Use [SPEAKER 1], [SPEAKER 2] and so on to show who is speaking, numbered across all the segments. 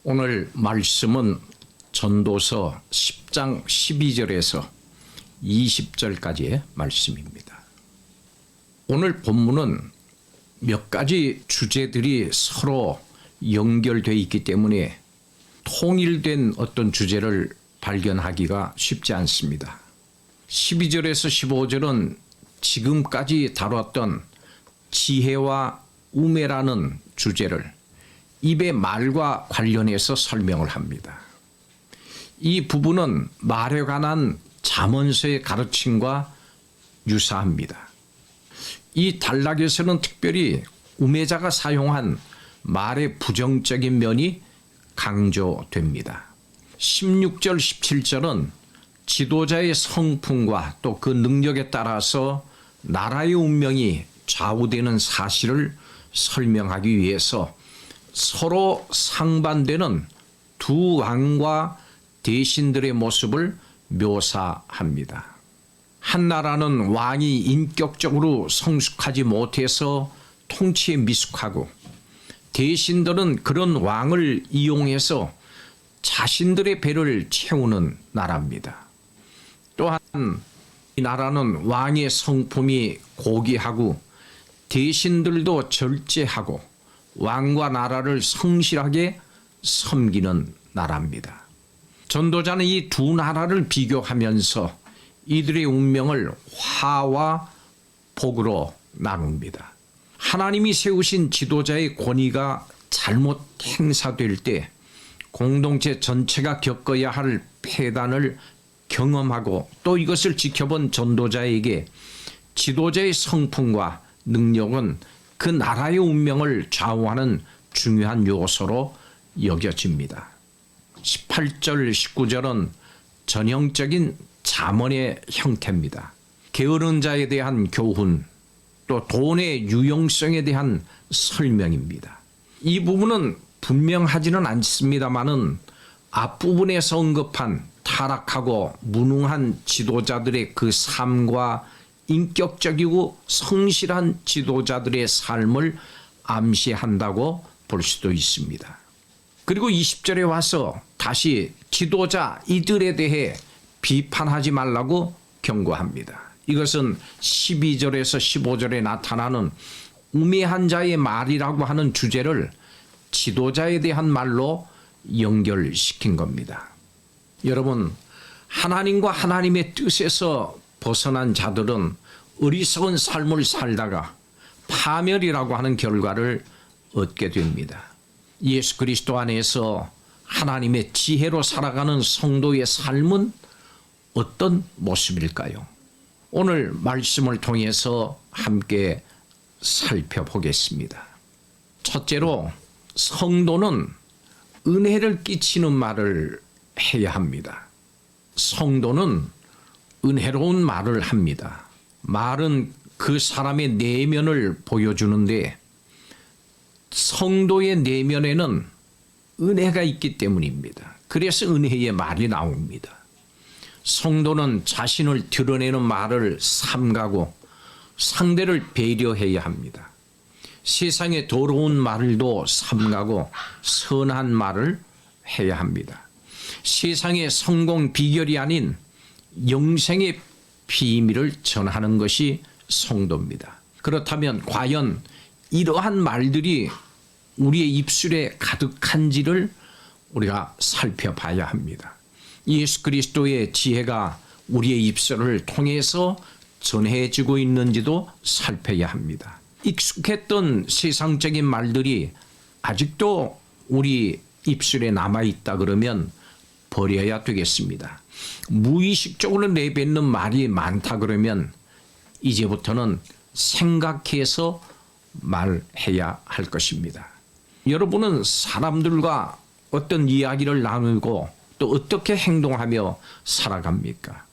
[SPEAKER 1] 오늘 말씀은 전도서 10장 12절에서 20절까지의 말씀입니다. 오늘 본문은 몇 가지 주제들이 서로 연결되어 있기 때문에 통일된 어떤 주제를 발견하기가 쉽지 않습니다. 12절에서 15절은 지금까지 다뤘던 지혜와 우매라는 주제를 입의 말과 관련해서 설명을 합니다. 이 부분은 말에 관한 잠언서의 가르침과 유사합니다. 이 단락에서는 특별히 우매자가 사용한 말의 부정적인 면이 강조됩니다. 16절, 17절은 지도자의 성품과 또 그 능력에 따라서 나라의 운명이 좌우되는 사실을 설명하기 위해서 서로 상반되는 두 왕과 대신들의 모습을 묘사합니다. 한 나라는 왕이 인격적으로 성숙하지 못해서 통치에 미숙하고, 대신들은 그런 왕을 이용해서 자신들의 배를 채우는 나라입니다. 또한 이 나라는 왕의 성품이 고귀하고 대신들도 절제하고 왕과 나라를 성실하게 섬기는 나라입니다. 전도자는 이 두 나라를 비교하면서 이들의 운명을 화와 복으로 나눕니다. 하나님이 세우신 지도자의 권위가 잘못 행사될 때 공동체 전체가 겪어야 할 폐단을 경험하고, 또 이것을 지켜본 전도자에게 지도자의 성품과 능력은 그 나라의 운명을 좌우하는 중요한 요소로 여겨집니다. 18절, 19절은 전형적인 잠언의 형태입니다. 게으른 자에 대한 교훈, 또 돈의 유용성에 대한 설명입니다. 이 부분은 분명하지는 않습니다만은 앞부분에서 언급한 타락하고 무능한 지도자들의 그 삶과 인격적이고 성실한 지도자들의 삶을 암시한다고 볼 수도 있습니다. 그리고 20절에 와서 다시 지도자 이들에 대해 비판하지 말라고 경고합니다. 이것은 12절에서 15절에 나타나는 우매한 자의 말이라고 하는 주제를 지도자에 대한 말로 연결시킨 겁니다. 여러분, 하나님과 하나님의 뜻에서 벗어난 자들은 어리석은 삶을 살다가 파멸이라고 하는 결과를 얻게 됩니다. 예수 그리스도 안에서 하나님의 지혜로 살아가는 성도의 삶은 어떤 모습일까요? 오늘 말씀을 통해서 함께 살펴보겠습니다. 첫째로, 성도는 은혜를 끼치는 말을 해야 합니다. 성도는 은혜로운 말을 합니다. 말은 그 사람의 내면을 보여주는데, 성도의 내면에는 은혜가 있기 때문입니다. 그래서 은혜의 말이 나옵니다. 성도는 자신을 드러내는 말을 삼가고 상대를 배려해야 합니다. 세상의 더러운 말도 삼가고 선한 말을 해야 합니다. 세상의 성공 비결이 아닌 영생의 비밀을 전하는 것이 성도입니다. 그렇다면 과연 이러한 말들이 우리의 입술에 가득한지를 우리가 살펴봐야 합니다. 예수 그리스도의 지혜가 우리의 입술을 통해서 전해지고 있는지도 살펴야 합니다. 익숙했던 세상적인 말들이 아직도 우리 입술에 남아있다 그러면 버려야 되겠습니다. 무의식적으로 내뱉는 말이 많다 그러면 이제부터는 생각해서 말해야 할 것입니다. 여러분은 사람들과 어떤 이야기를 나누고 또 어떻게 행동하며 살아갑니까?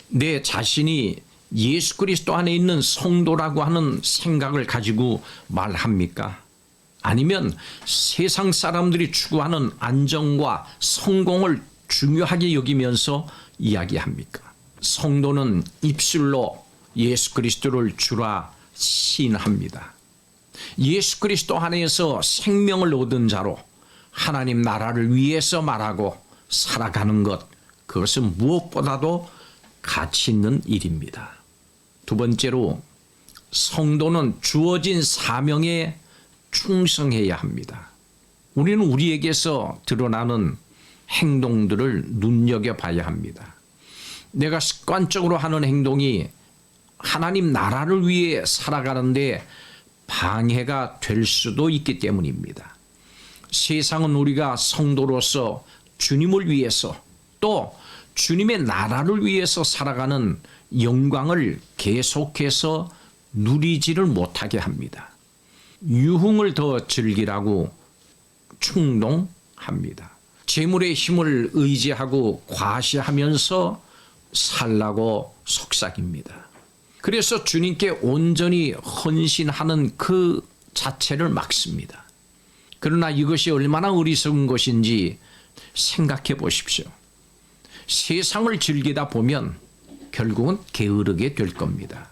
[SPEAKER 1] 내 자신이 예수 그리스도 안에 있는 성도라고 하는 생각을 가지고 말합니까? 아니면 세상 사람들이 추구하는 안정과 성공을 중요하게 여기면서 이야기합니까? 성도는 입술로 예수 그리스도를 주라 시인합니다. 예수 그리스도 안에서 생명을 얻은 자로 하나님 나라를 위해서 말하고 살아가는 것, 그것은 무엇보다도 가치 있는 일입니다. 두 번째로, 성도는 주어진 사명에 충성해야 합니다. 우리는 우리에게서 드러나는 행동들을 눈여겨봐야 합니다. 내가 습관적으로 하는 행동이 하나님 나라를 위해 살아가는데 방해가 될 수도 있기 때문입니다. 세상은 우리가 성도로서 주님을 위해서 또 주님의 나라를 위해서 살아가는 영광을 계속해서 누리지를 못하게 합니다. 유흥을 더 즐기라고 충동합니다. 재물의 힘을 의지하고 과시하면서 살라고 속삭입니다. 그래서 주님께 온전히 헌신하는 그 자체를 막습니다. 그러나 이것이 얼마나 어리석은 것인지 생각해 보십시오. 세상을 즐기다 보면 결국은 게으르게 될 겁니다.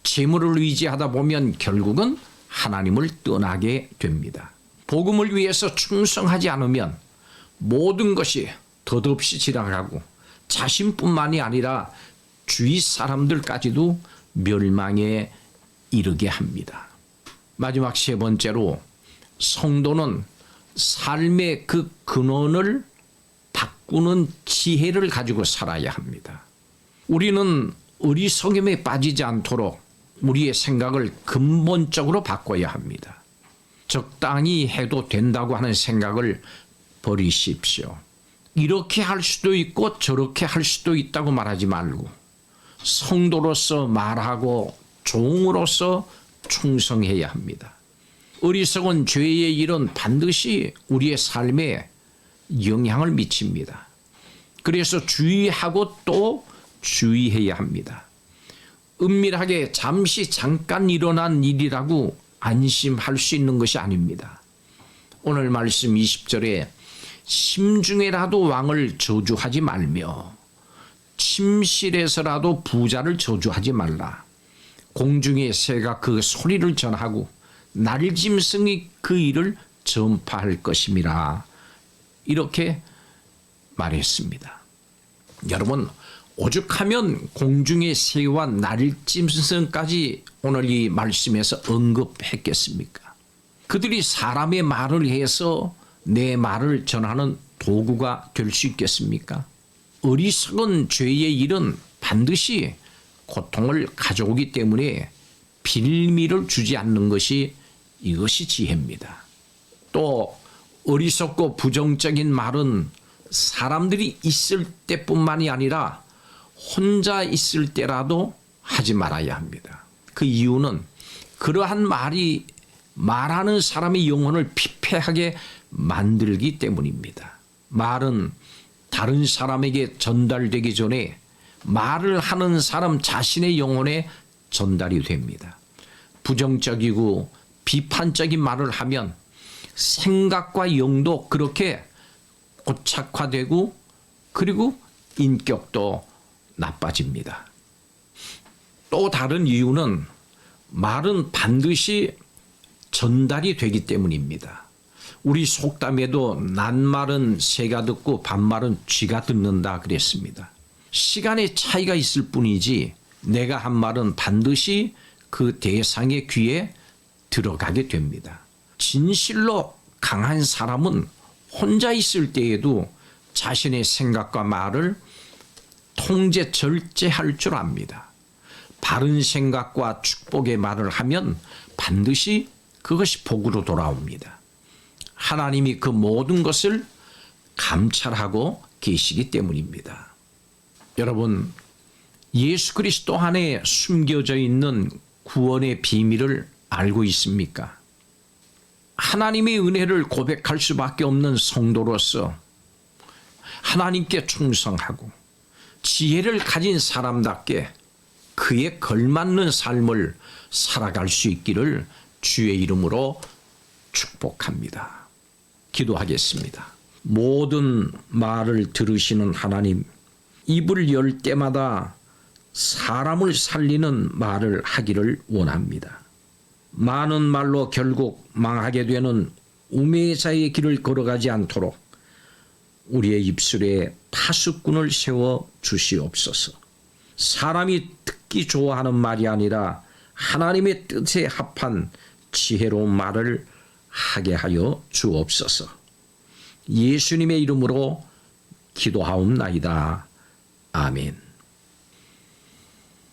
[SPEAKER 1] 재물을 의지하다 보면 결국은 하나님을 떠나게 됩니다. 복음을 위해서 충성하지 않으면 모든 것이 덧없이 지나가고 자신뿐만이 아니라 주위 사람들까지도 멸망에 이르게 합니다. 마지막 세 번째로, 성도는 삶의 그 근원을 바꾸는 지혜를 가지고 살아야 합니다. 우리는 어리석음에 빠지지 않도록 우리의 생각을 근본적으로 바꿔야 합니다. 적당히 해도 된다고 하는 생각을 버리십시오. 이렇게 할 수도 있고 저렇게 할 수도 있다고 말하지 말고 성도로서 말하고 종으로서 충성해야 합니다. 어리석은 죄의 일은 반드시 우리의 삶에 영향을 미칩니다. 그래서 주의하고 또 주의해야 합니다. 은밀하게 잠깐 일어난 일이라고 안심할 수 있는 것이 아닙니다. 오늘 말씀 20절에 심중에라도 왕을 저주하지 말며 침실에서라도 부자를 저주하지 말라. 공중의 새가 그 소리를 전하고 날짐승이 그 일을 전파할 것임이라. 이렇게 말했습니다. 여러분, 오죽하면 공중의 새와 날짐승까지 오늘 이 말씀에서 언급했겠습니까? 그들이 사람의 말을 해서 내 말을 전하는 도구가 될 수 있겠습니까? 어리석은 죄의 일은 반드시 고통을 가져오기 때문에 빌미를 주지 않는 것이 이것이 지혜입니다. 또 어리석고 부정적인 말은 사람들이 있을 때뿐만이 아니라 혼자 있을 때라도 하지 말아야 합니다. 그 이유는 그러한 말이 말하는 사람의 영혼을 피폐하게 만들기 때문입니다. 말은 다른 사람에게 전달되기 전에 말을 하는 사람 자신의 영혼에 전달이 됩니다. 부정적이고 비판적인 말을 하면 생각과 영도 그렇게 고착화되고 그리고 인격도 나빠집니다. 또 다른 이유는 말은 반드시 전달이 되기 때문입니다. 우리 속담에도 낱말은 새가 듣고 반말은 쥐가 듣는다 그랬습니다. 시간의 차이가 있을 뿐이지 내가 한 말은 반드시 그 대상의 귀에 들어가게 됩니다. 진실로 강한 사람은 혼자 있을 때에도 자신의 생각과 말을 통제 절제할 줄 압니다. 바른 생각과 축복의 말을 하면 반드시 그것이 복으로 돌아옵니다. 하나님이 그 모든 것을 감찰하고 계시기 때문입니다. 여러분, 예수 그리스도 안에 숨겨져 있는 구원의 비밀을 알고 있습니까? 하나님의 은혜를 고백할 수밖에 없는 성도로서 하나님께 충성하고 지혜를 가진 사람답게 그에 걸맞는 삶을 살아갈 수 있기를 주의 이름으로 축복합니다. 기도하겠습니다. 모든 말을 들으시는 하나님, 입을 열 때마다 사람을 살리는 말을 하기를 원합니다. 많은 말로 결국 망하게 되는 우매자의 길을 걸어가지 않도록 우리의 입술에 파수꾼을 세워 주시옵소서. 사람이 듣기 좋아하는 말이 아니라 하나님의 뜻에 합한 지혜로운 말을 하게 하여 주옵소서. 예수님의 이름으로 기도하옵나이다. 아멘.